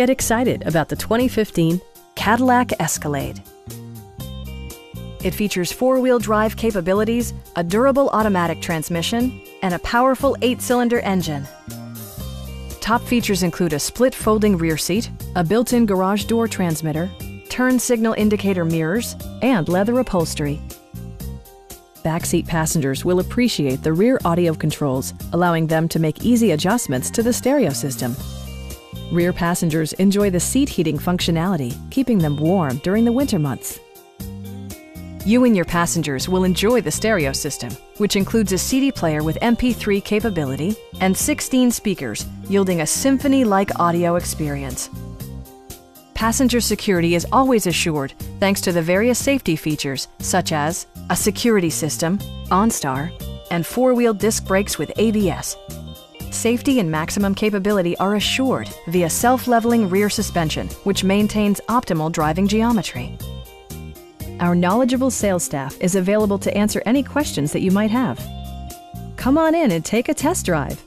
Get excited about the 2015 Cadillac Escalade. It features four-wheel drive capabilities, a durable automatic transmission, and a powerful 8-cylinder engine. Top features include a split folding rear seat, a built-in garage door transmitter, turn signal indicator mirrors, and leather upholstery. Backseat passengers will appreciate the rear audio controls, allowing them to make easy adjustments to the stereo system. Rear passengers enjoy the seat heating functionality, keeping them warm during the winter months. You and your passengers will enjoy the stereo system, which includes a CD player with MP3 capability and 16 speakers, yielding a symphony-like audio experience. Passenger security is always assured thanks to the various safety features such as a security system, OnStar, and four-wheel disc brakes with ABS. Safety and maximum capability are assured via self-leveling rear suspension, which maintains optimal driving geometry. Our knowledgeable sales staff is available to answer any questions that you might have. Come on in and take a test drive.